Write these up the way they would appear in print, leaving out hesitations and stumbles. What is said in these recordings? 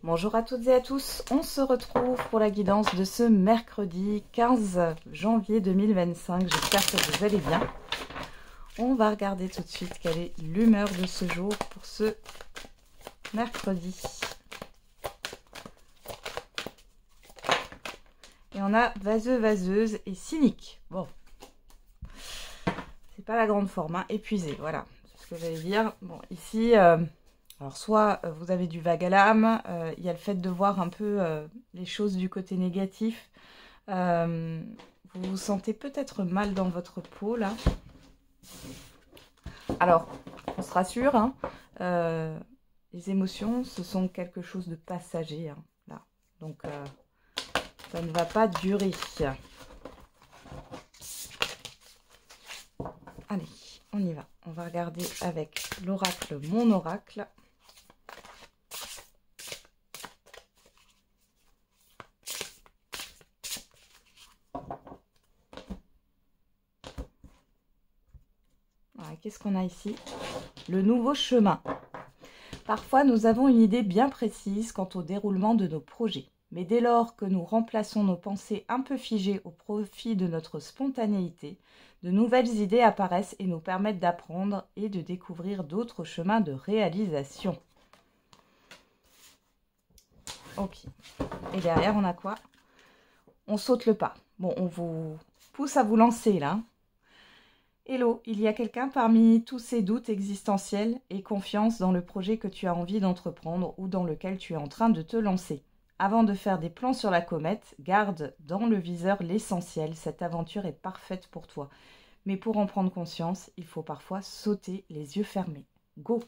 Bonjour à toutes et à tous, on se retrouve pour la guidance de ce mercredi 15 janvier 2025. J'espère que vous allez bien. On va regarder tout de suite quelle est l'humeur de ce jour pour ce mercredi. Et on a vaseux, vaseuse et cynique. Bon, c'est pas la grande forme, hein. Épuisé, voilà, c'est ce que j'allais dire. Bon, ici... alors, soit vous avez du vague à l'âme, il y a le fait de voir un peu les choses du côté négatif. Vous vous sentez peut-être mal dans votre peau, là. Alors, on se rassure, hein, les émotions, ce sont quelque chose de passager, hein, là. Donc, ça ne va pas durer. Allez, on y va. On va regarder avec l'oracle, mon oracle. Qu'est-ce qu'on a ici? Le nouveau chemin. Parfois, nous avons une idée bien précise quant au déroulement de nos projets. Mais dès lors que nous remplaçons nos pensées un peu figées au profit de notre spontanéité, de nouvelles idées apparaissent et nous permettent d'apprendre et de découvrir d'autres chemins de réalisation. Ok. Et derrière, on a quoi? On saute le pas. Bon, on vous pousse à vous lancer, là. Hello, il y a quelqu'un parmi tous ces doutes existentiels et confiance dans le projet que tu as envie d'entreprendre ou dans lequel tu es en train de te lancer. Avant de faire des plans sur la comète, garde dans le viseur l'essentiel. Cette aventure est parfaite pour toi. Mais pour en prendre conscience, il faut parfois sauter les yeux fermés. Go!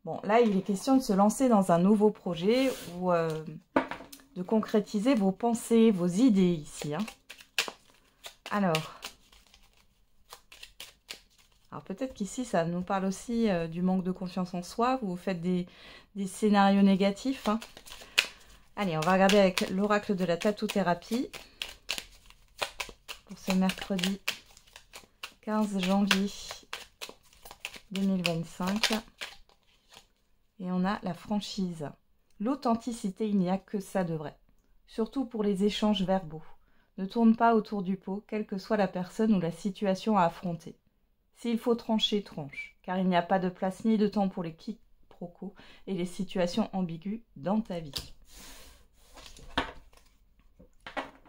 Bon, là, il est question de se lancer dans un nouveau projet ou de concrétiser vos pensées, vos idées ici, hein. Alors peut-être qu'ici, ça nous parle aussi du manque de confiance en soi. Vous faites des scénarios négatifs, hein. Allez, on va regarder avec l'oracle de la tatou-thérapie pour ce mercredi 15 janvier 2025. Et on a la franchise. L'authenticité, il n'y a que ça de vrai. Surtout pour les échanges verbaux. Ne tourne pas autour du pot, quelle que soit la personne ou la situation à affronter. S'il faut trancher, tranche, car il n'y a pas de place ni de temps pour les quiproquos et les situations ambiguës dans ta vie.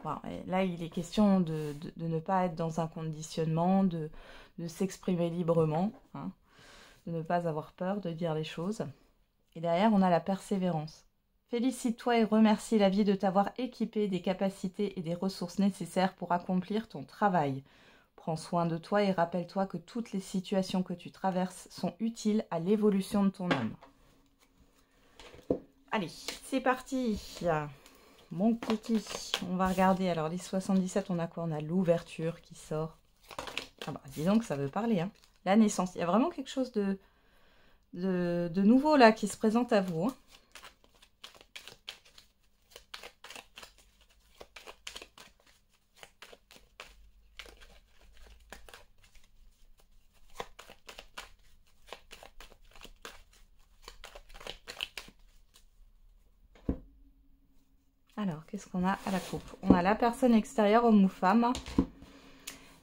Bon, là, il est question de ne pas être dans un conditionnement, de s'exprimer librement, hein, de ne pas avoir peur de dire les choses. Et derrière, on a la persévérance. Félicite-toi et remercie la vie de t'avoir équipé des capacités et des ressources nécessaires pour accomplir ton travail. Prends soin de toi et rappelle-toi que toutes les situations que tu traverses sont utiles à l'évolution de ton âme. Allez, c'est parti. Mon kiki, on va regarder. Alors, les 77, on a quoi? On a l'ouverture qui sort. Ah bah, dis donc, ça veut parler, hein. La naissance. Il y a vraiment quelque chose de nouveau, là, qui se présente à vous, hein. Alors, qu'est-ce qu'on a à la coupe? On a la personne extérieure, homme ou femme.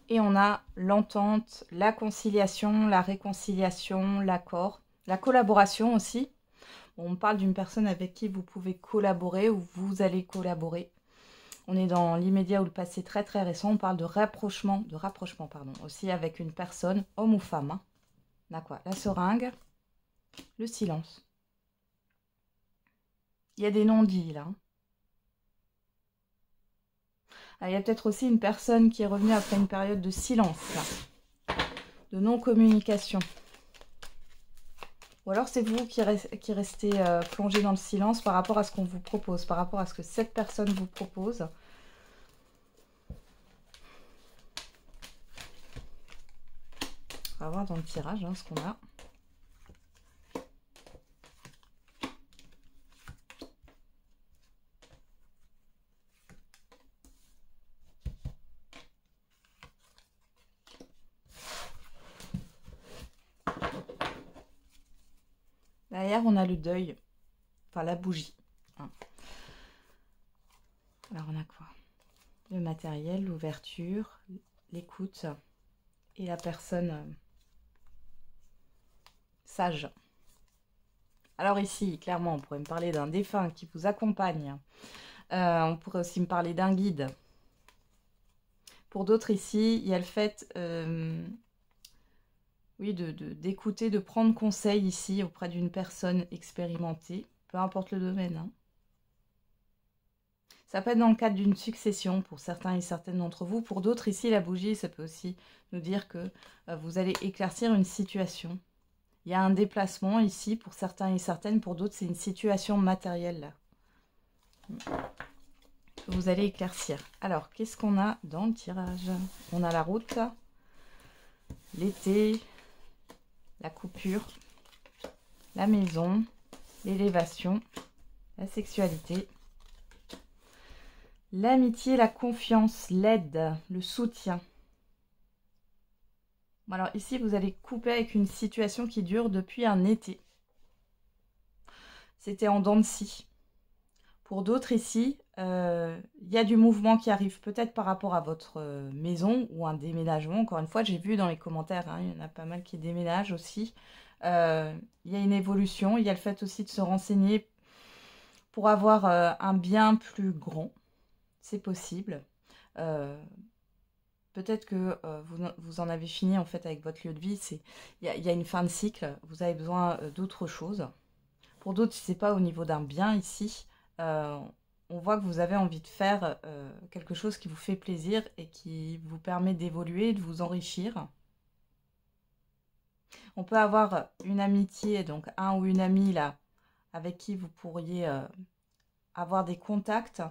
Et on a l'entente, la conciliation, la réconciliation, l'accord, la collaboration aussi. Bon, on parle d'une personne avec qui vous pouvez collaborer ou vous allez collaborer. On est dans l'immédiat ou le passé très très récent. On parle de rapprochement pardon, aussi avec une personne, homme ou femme, hein. On a quoi? La seringue, le silence. Il y a des non-dits là. Il y a peut-être aussi une personne qui est revenue après une période de silence, là, de non-communication. Ou alors c'est vous qui restez plongé dans le silence par rapport à ce qu'on vous propose, par rapport à ce que cette personne vous propose. On va voir dans le tirage, hein, ce qu'on a. Derrière, on a le deuil. Enfin, la bougie. Hein. Alors, on a quoi? Le matériel, l'ouverture, l'écoute et la personne sage. Alors ici, clairement, on pourrait me parler d'un défunt qui vous accompagne. On pourrait aussi me parler d'un guide. Pour d'autres ici, il y a le fait oui, d'écouter, de prendre conseil ici auprès d'une personne expérimentée, peu importe le domaine. Hein. Ça peut être dans le cadre d'une succession pour certains et certaines d'entre vous. Pour d'autres ici, la bougie, ça peut aussi nous dire que vous allez éclaircir une situation. Il y a un déplacement ici pour certains et certaines. Pour d'autres, c'est une situation matérielle. Vous allez éclaircir. Alors, qu'est-ce qu'on a dans le tirage? On a la route, l'été, la coupure, la maison, l'élévation, la sexualité, l'amitié, la confiance, l'aide, le soutien. Alors ici, vous allez couper avec une situation qui dure depuis un été. C'était en dents de scie. Pour d'autres ici, il y a du mouvement qui arrive peut-être par rapport à votre maison ou un déménagement. Encore une fois, j'ai vu dans les commentaires, hein, il y en a pas mal qui déménagent aussi. Il y a une évolution, il y a le fait aussi de se renseigner pour avoir un bien plus grand. C'est possible. Peut-être que vous en avez fini en fait avec votre lieu de vie. Il y a une fin de cycle. Vous avez besoin d'autre chose. Pour d'autres, si ce n'est pas au niveau d'un bien ici, on voit que vous avez envie de faire quelque chose qui vous fait plaisir et qui vous permet d'évoluer, de vous enrichir. On peut avoir une amitié, donc un ou une amie là, avec qui vous pourriez avoir des contacts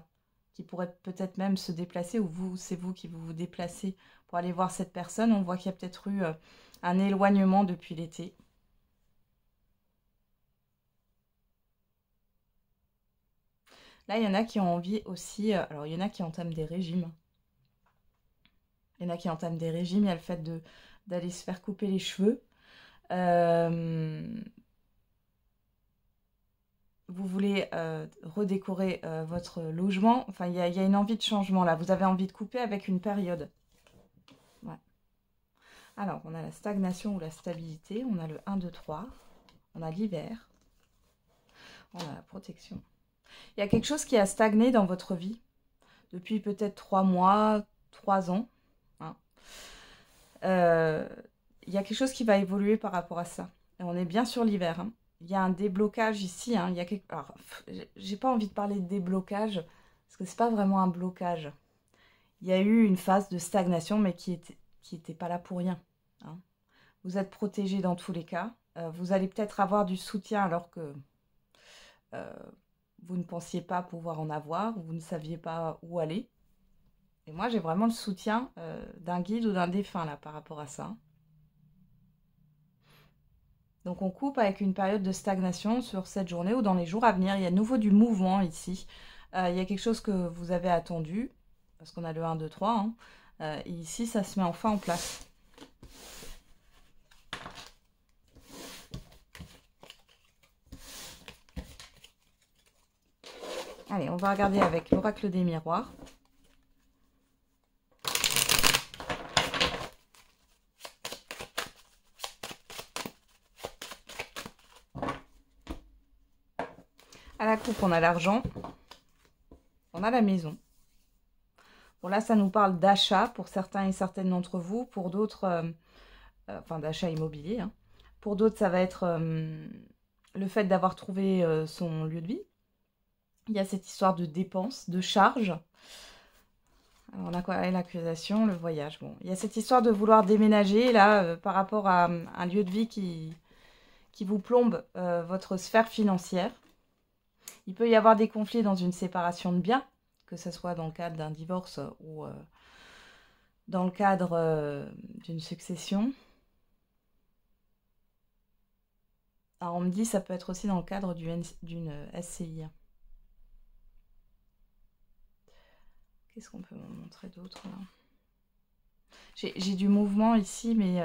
qui pourraient peut-être même se déplacer, ou c'est vous qui vous déplacez pour aller voir cette personne. On voit qu'il y a peut-être eu un éloignement depuis l'été. Là, il y en a qui ont envie aussi, alors il y en a qui entament des régimes. Il y en a qui entament des régimes, il y a le fait d'aller se faire couper les cheveux. Vous voulez redécorer votre logement. Enfin, il y a une envie de changement là. Vous avez envie de couper avec une période. Ouais. Alors, on a la stagnation ou la stabilité. On a le 1, 2, 3. On a l'hiver. On a la protection. Il y a quelque chose qui a stagné dans votre vie depuis peut-être 3 mois, 3 ans. Hein. Il y a quelque chose qui va évoluer par rapport à ça. Et on est bien sur l'hiver. Hein. Il y a un déblocage ici. Hein. Alors, j'ai pas envie de parler de déblocage parce que c'est pas vraiment un blocage. Il y a eu une phase de stagnation, mais qui était pas là pour rien. Hein. Vous êtes protégé dans tous les cas. Vous allez peut-être avoir du soutien alors que vous ne pensiez pas pouvoir en avoir, vous ne saviez pas où aller. Et moi, j'ai vraiment le soutien d'un guide ou d'un défunt là par rapport à ça. Donc on coupe avec une période de stagnation sur cette journée ou dans les jours à venir. Il y a de nouveau du mouvement ici. Il y a quelque chose que vous avez attendu, parce qu'on a le 1, 2, 3. Hein. Et ici, ça se met enfin en place. Allez, on va regarder avec l'oracle des miroirs. À la coupe, on a l'argent. On a la maison. Bon, là, ça nous parle d'achat pour certains et certaines d'entre vous. Pour d'autres, enfin d'achat immobilier. Hein. Pour d'autres, ça va être le fait d'avoir trouvé son lieu de vie. Il y a cette histoire de dépenses, de charges. Alors, on a quoi? L'accusation, le voyage. Bon, il y a cette histoire de vouloir déménager, là, par rapport à un lieu de vie qui vous plombe votre sphère financière. Il peut y avoir des conflits dans une séparation de biens, que ce soit dans le cadre d'un divorce ou dans le cadre d'une succession. Alors, on me dit ça peut être aussi dans le cadre d'une SCI. Qu'est-ce qu'on peut me montrer d'autre là? J'ai du mouvement ici, mais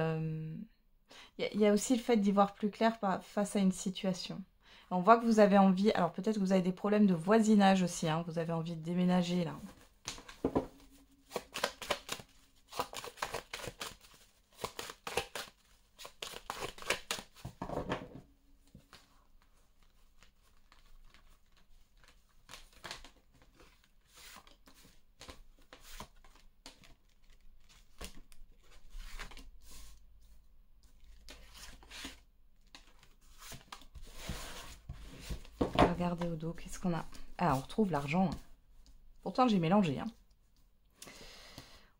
il y a aussi le fait d'y voir plus clair face à une situation. On voit que vous avez envie, alors peut-être que vous avez des problèmes de voisinage aussi, hein, vous avez envie de déménager là. Regardez au dos, qu'est-ce qu'on a? Ah, on retrouve l'argent. Pourtant, j'ai mélangé. Hein.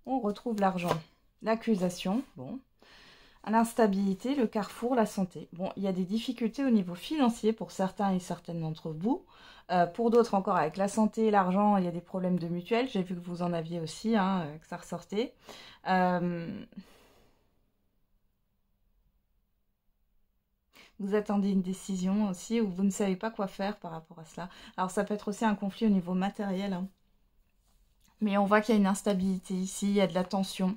On retrouve l'argent. L'accusation, bon. L'instabilité, le carrefour, la santé. Bon, il y a des difficultés au niveau financier pour certains et certaines d'entre vous. Pour d'autres encore, avec la santé et l'argent, il y a des problèmes de mutuelle. J'ai vu que vous en aviez aussi, hein, que ça ressortait. Vous attendez une décision aussi ou vous ne savez pas quoi faire par rapport à cela. Alors ça peut être aussi un conflit au niveau matériel. Hein. Mais on voit qu'il y a une instabilité ici, il y a de la tension.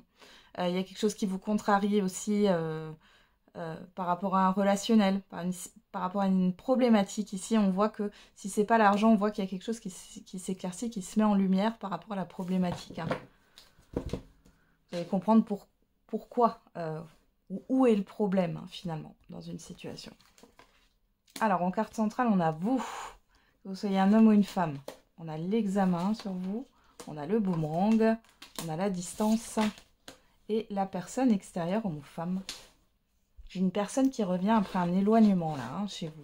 Il y a quelque chose qui vous contrarie aussi par rapport à un relationnel, par rapport à une problématique. Ici, on voit que si c'est pas l'argent, on voit qu'il y a quelque chose qui s'éclaircit, qui se met en lumière par rapport à la problématique. Hein. Vous allez comprendre pourquoi, où est le problème hein, finalement dans une situation. Alors en carte centrale, on a vous, que vous soyez un homme ou une femme. On a l'examen sur vous, on a le boomerang, on a la distance et la personne extérieure, homme ou femme. J'ai une personne qui revient après un éloignement là, hein, chez vous.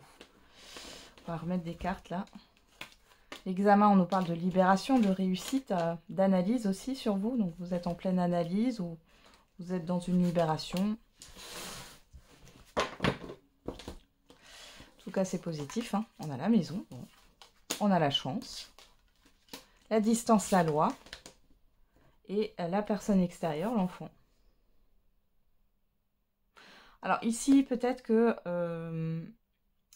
On va remettre des cartes là. L'examen, on nous parle de libération, de réussite, d'analyse aussi sur vous. Donc vous êtes en pleine analyse ou vous êtes dans une libération. En tout cas, c'est positif. Hein. On a la maison, bon. On a la chance. La distance, la loi. Et la personne extérieure, l'enfant. Alors ici, peut-être que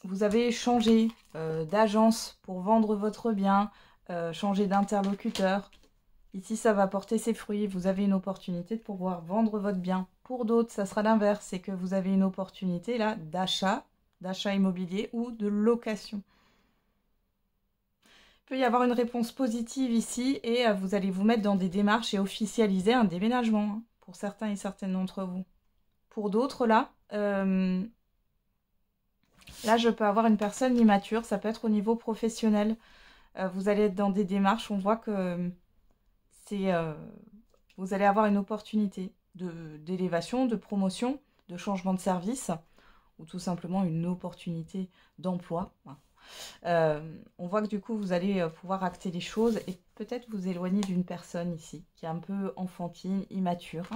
vous avez changé d'agence pour vendre votre bien, changé d'interlocuteur. Ici, ça va porter ses fruits. Vous avez une opportunité de pouvoir vendre votre bien. Pour d'autres, ça sera l'inverse. C'est que vous avez une opportunité là d'achat immobilier ou de location. Il peut y avoir une réponse positive ici et vous allez vous mettre dans des démarches et officialiser un déménagement hein, pour certains et certaines d'entre vous. Pour d'autres, là, je peux avoir une personne immature. Ça peut être au niveau professionnel. Vous allez être dans des démarches. On voit que vous allez avoir une opportunité d'élévation, de promotion, de changement de service ou tout simplement une opportunité d'emploi. On voit que du coup, vous allez pouvoir acter les choses et peut-être vous éloigner d'une personne ici qui est un peu enfantine, immature.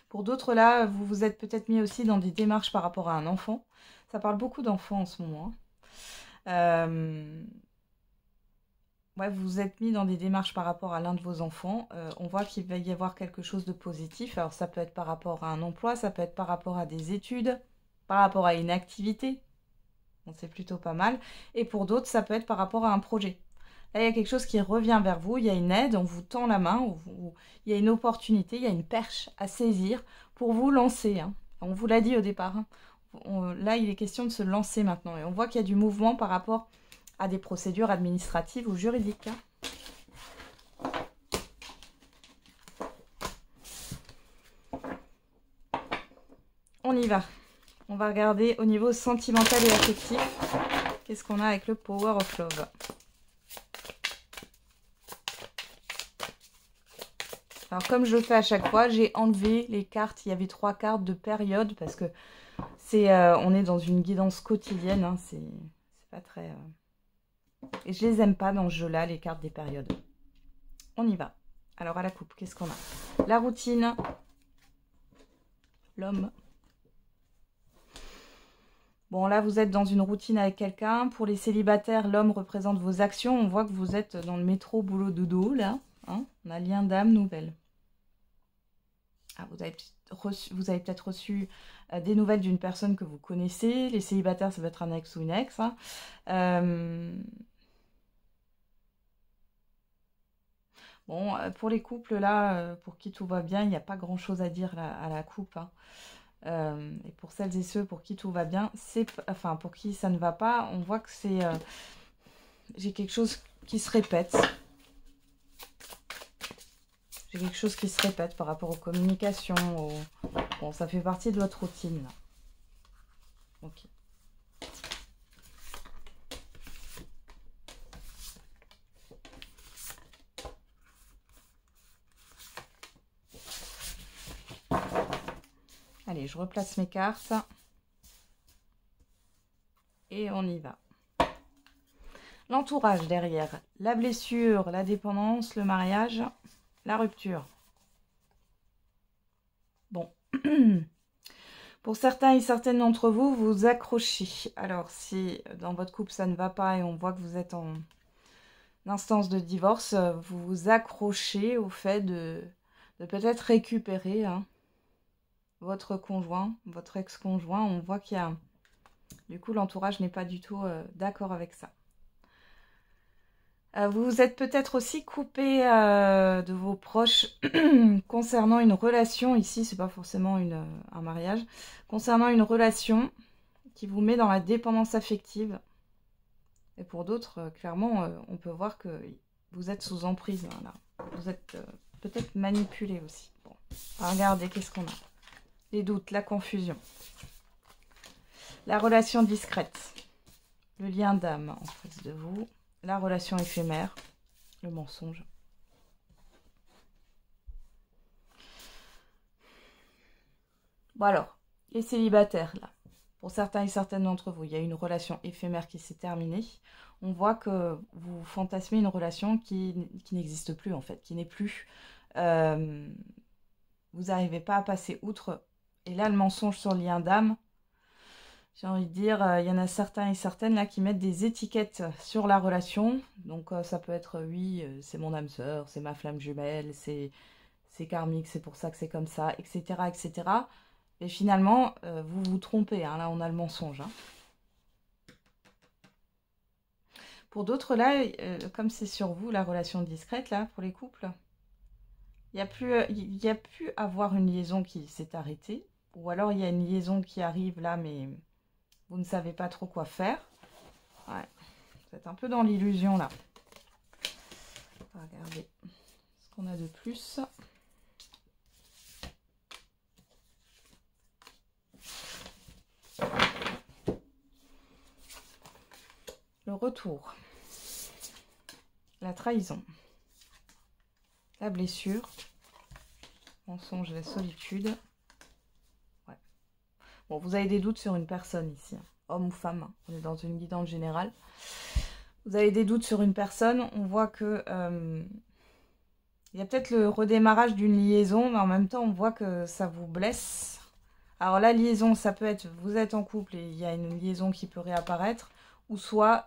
Pour d'autres, là, vous vous êtes peut-être mis aussi dans des démarches par rapport à un enfant. Ça parle beaucoup d'enfants en ce moment. Ouais, vous vous êtes mis dans des démarches par rapport à l'un de vos enfants. On voit qu'il va y avoir quelque chose de positif. Alors, ça peut être par rapport à un emploi, ça peut être par rapport à des études, par rapport à une activité. Bon, c'est plutôt pas mal. Et pour d'autres, ça peut être par rapport à un projet. Là, il y a quelque chose qui revient vers vous, il y a une aide, on vous tend la main, il y a une opportunité, il y a une perche à saisir pour vous lancer. Hein. On vous l'a dit au départ. Hein. Là, il est question de se lancer maintenant. Et on voit qu'il y a du mouvement par rapport à des procédures administratives ou juridiques. Hein. On y va. On va regarder au niveau sentimental et affectif. Qu'est-ce qu'on a avec le Power of Love? Alors comme je le fais à chaque fois, j'ai enlevé les cartes. Il y avait 3 cartes de période parce que on est dans une guidance quotidienne. Hein, c'est pas très... Et je les aime pas dans ce jeu-là, les cartes des périodes. On y va. Alors à la coupe, qu'est-ce qu'on a? La routine. L'homme. Bon, là, vous êtes dans une routine avec quelqu'un. Pour les célibataires, l'homme représente vos actions. On voit que vous êtes dans le métro, boulot, dodo, là. Hein, on a lien d'âme nouvelle. Ah, vous avez peut-être reçu des nouvelles d'une personne que vous connaissez. Les célibataires, ça va être un ex ou une ex. Hein. Bon, pour les couples, là, pour qui tout va bien, il n'y a pas grand-chose à dire là, à la coupe. Hein. Et pour celles et ceux pour qui tout va bien, enfin pour qui ça ne va pas, on voit que c'est... j'ai quelque chose qui se répète. J'ai quelque chose qui se répète par rapport aux communications. Bon, ça fait partie de votre routine. Là. Ok. Allez, je replace mes cartes. Et on y va. L'entourage derrière. La blessure, la dépendance, le mariage, la rupture. Bon. Pour certains et certaines d'entre vous, vous accrochez. Alors, si dans votre couple ça ne va pas et on voit que vous êtes en instance de divorce, vous vous accrochez au fait de peut-être récupérer votre conjoint, votre ex-conjoint. On voit qu'il y a... Du coup, l'entourage n'est pas du tout d'accord avec ça. Vous vous êtes peut-être aussi coupé de vos proches concernant une relation. Ici, c'est pas forcément un mariage. Concernant une relation qui vous met dans la dépendance affective. Et pour d'autres, clairement, on peut voir que vous êtes sous emprise. Là. Vous êtes peut-être manipulé aussi. Bon. Alors, regardez, qu'est-ce qu'on a? Les doutes, la confusion. La relation discrète. Le lien d'âme en face de vous. La relation éphémère. Le mensonge. Bon alors, les célibataires là. Pour certains et certaines d'entre vous, il y a une relation éphémère qui s'est terminée. On voit que vous fantasmez une relation qui n'existe plus en fait, qui n'est plus. Vous n'arrivez pas à passer outre. Et là, le mensonge sur le lien d'âme, j'ai envie de dire, il y en a certains et certaines là qui mettent des étiquettes sur la relation. Donc ça peut être, oui, c'est mon âme sœur, c'est ma flamme jumelle, c'est karmique, c'est pour ça que c'est comme ça, etc. etc. Et finalement, vous vous trompez. Hein, là, on a le mensonge. Hein. Pour d'autres, là, comme c'est sur vous, la relation discrète, là, pour les couples, il y a plus avoir une liaison qui s'est arrêtée. Ou alors, il y a une liaison qui arrive là, mais vous ne savez pas trop quoi faire. Ouais, vous êtes un peu dans l'illusion, là. On va regarder ce qu'on a de plus. Le retour, la trahison, la blessure, mensonge, la solitude. Ouais. Bon, vous avez des doutes sur une personne ici, hein. Homme ou femme, hein. On est dans une guidance générale. Vous avez des doutes sur une personne, on voit que il y a peut-être le redémarrage d'une liaison, mais en même temps on voit que ça vous blesse. Alors la liaison, ça peut être, vous êtes en couple et il y a une liaison qui peut réapparaître, ou soit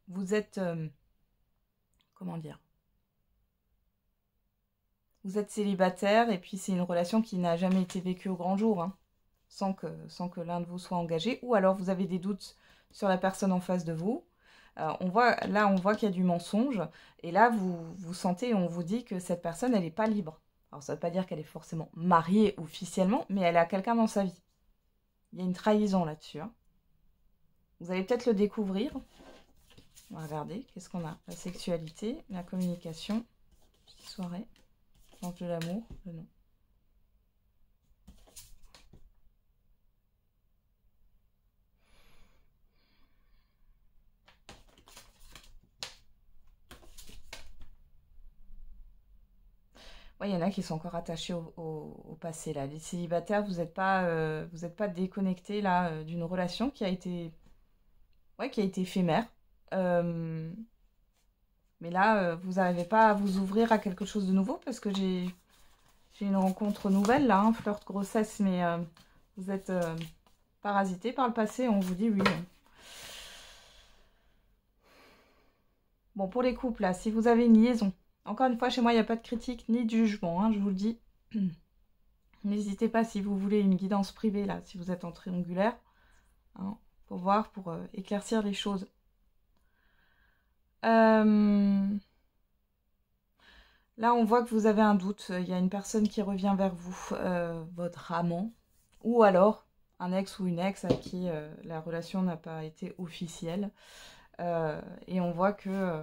vous êtes, comment dire, vous êtes célibataire et puis c'est une relation qui n'a jamais été vécue au grand jour, hein, sans que l'un de vous soit engagé, ou alors vous avez des doutes sur la personne en face de vous. On voit qu'il y a du mensonge, et là vous sentez, on vous dit que cette personne, elle n'est pas libre. Alors ça ne veut pas dire qu'elle est forcément mariée officiellement, mais elle a quelqu'un dans sa vie. Il y a une trahison là-dessus. Hein. Vous allez peut-être le découvrir. On va regarder, qu'est-ce qu'on a? La sexualité, la communication, petite soirée, l'ange de l'amour, le nom. Ouais, il y en a qui sont encore attachés au passé là. Les célibataires, vous n'êtes pas déconnectés là d'une relation qui a été, ouais, qui a été éphémère. Mais là, vous n'arrivez pas à vous ouvrir à quelque chose de nouveau parce que j'ai une rencontre nouvelle là, hein, flirt grossesse, mais vous êtes parasité par le passé, on vous dit oui. Bon, pour les couples là, si vous avez une liaison, encore une fois, chez moi, il n'y a pas de critique ni de jugement, hein, je vous le dis. N'hésitez pas si vous voulez une guidance privée, là, si vous êtes en triangulaire, hein, pour voir, pour éclaircir les choses. Là, on voit que vous avez un doute. Il y a une personne qui revient vers vous, votre amant, ou alors un ex ou une ex à qui la relation n'a pas été officielle. Et on voit que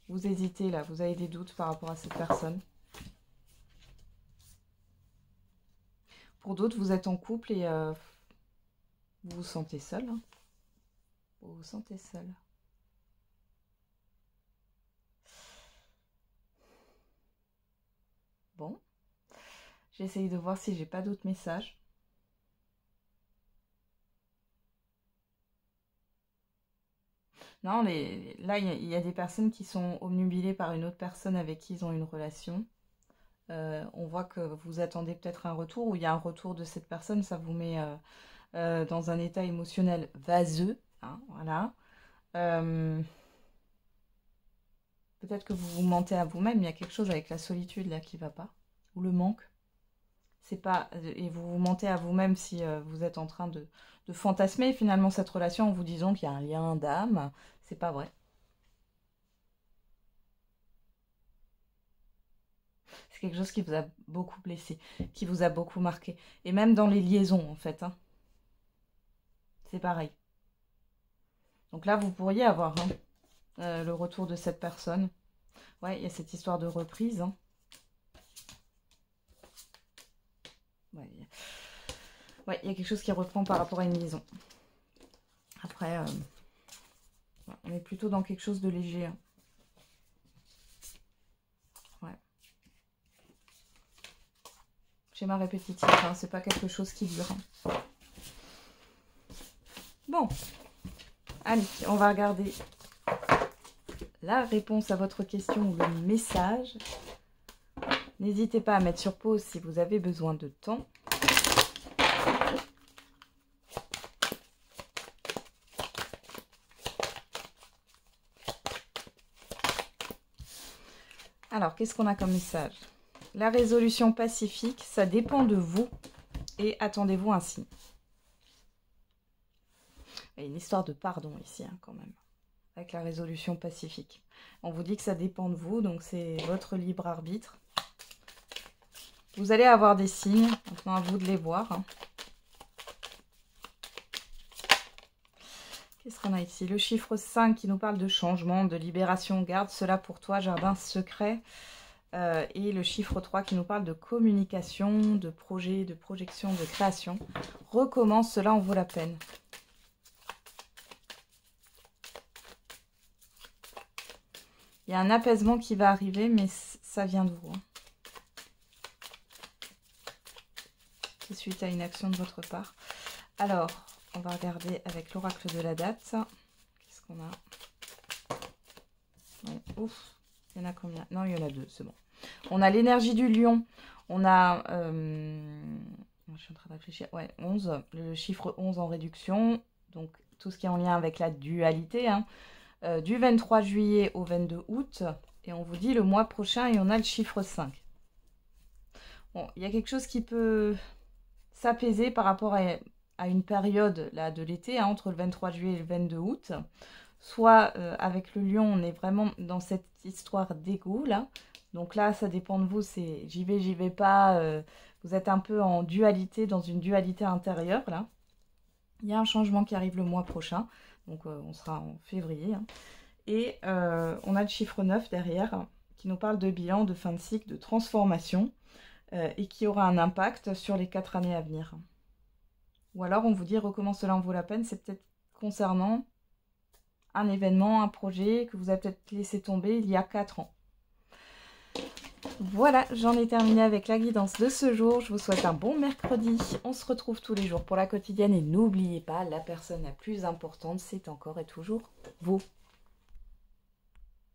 vous hésitez là, vous avez des doutes par rapport à cette personne. Pour d'autres, vous êtes en couple et vous vous sentez seul. Hein. Vous vous sentez seul. Bon. J'essaye de voir si j'ai pas d'autres messages. Non, là, il y a des personnes qui sont obnubilées par une autre personne avec qui ils ont une relation. On voit que vous attendez peut-être un retour, ou il y a un retour de cette personne, ça vous met dans un état émotionnel vaseux. Hein, voilà. Peut-être que vous vous mentez à vous-même, il y a quelque chose avec la solitude là qui va pas, ou le manque. C'est pas, et vous vous mentez à vous-même si vous êtes en train de fantasmer finalement cette relation en vous disant qu'il y a un lien d'âme. C'est pas vrai. C'est quelque chose qui vous a beaucoup blessé, qui vous a beaucoup marqué. Et même dans les liaisons, en fait. Hein. C'est pareil. Donc là, vous pourriez avoir le retour de cette personne. Ouais, il y a cette histoire de reprise. Hein. Ouais, il y a quelque chose qui reprend par rapport à une liaison. Après, on est plutôt dans quelque chose de léger. Hein. Ouais. Schéma répétitif, hein, c'est pas quelque chose qui dure. Hein. Bon. Allez, on va regarder la réponse à votre question ou le message. N'hésitez pas à mettre sur pause si vous avez besoin de temps. Alors, qu'est-ce qu'on a comme message? La résolution pacifique, ça dépend de vous et attendez-vous un signe. Il y a une histoire de pardon ici, hein, quand même, avec la résolution pacifique. On vous dit que ça dépend de vous, donc c'est votre libre arbitre. Vous allez avoir des signes, maintenant à vous de les voir. Hein. Qu'est-ce qu'on a ici? Le chiffre 5 qui nous parle de changement, de libération. Garde cela pour toi, jardin secret. Et le chiffre 3 qui nous parle de communication, de projet, de projection, de création. Recommence, cela en vaut la peine. Il y a un apaisement qui va arriver, mais ça vient de vous. Hein. C'est suite à une action de votre part. Alors, on va regarder avec l'oracle de la date. Qu'est-ce qu'on a? Ouais, ouf, il y en a combien? Non, il y en a 2, c'est bon. On a l'énergie du lion. On a... je suis en train de réfléchir. Ouais, 11. Le chiffre 11 en réduction. Donc, tout ce qui est en lien avec la dualité. Hein. Du 23 juillet au 22 août. Et on vous dit le mois prochain et on a le chiffre 5. Bon, il y a quelque chose qui peut s'apaiser par rapport à une période là, de l'été, hein, entre le 23 juillet et le 22 août. Soit avec le lion, on est vraiment dans cette histoire d'égo là. Donc là, ça dépend de vous, c'est j'y vais pas. Vous êtes un peu en dualité, dans une dualité intérieure là. Il y a un changement qui arrive le mois prochain. Donc on sera en février. Hein. Et on a le chiffre 9 derrière qui nous parle de bilan, de fin de cycle, de transformation et qui aura un impact sur les 4 années à venir. Ou alors on vous dit recommence, cela en vaut la peine, c'est peut-être concernant un événement, un projet que vous avez peut-être laissé tomber il y a 4 ans. Voilà, j'en ai terminé avec la guidance de ce jour. Je vous souhaite un bon mercredi. On se retrouve tous les jours pour la quotidienne. Et n'oubliez pas, la personne la plus importante, c'est encore et toujours vous.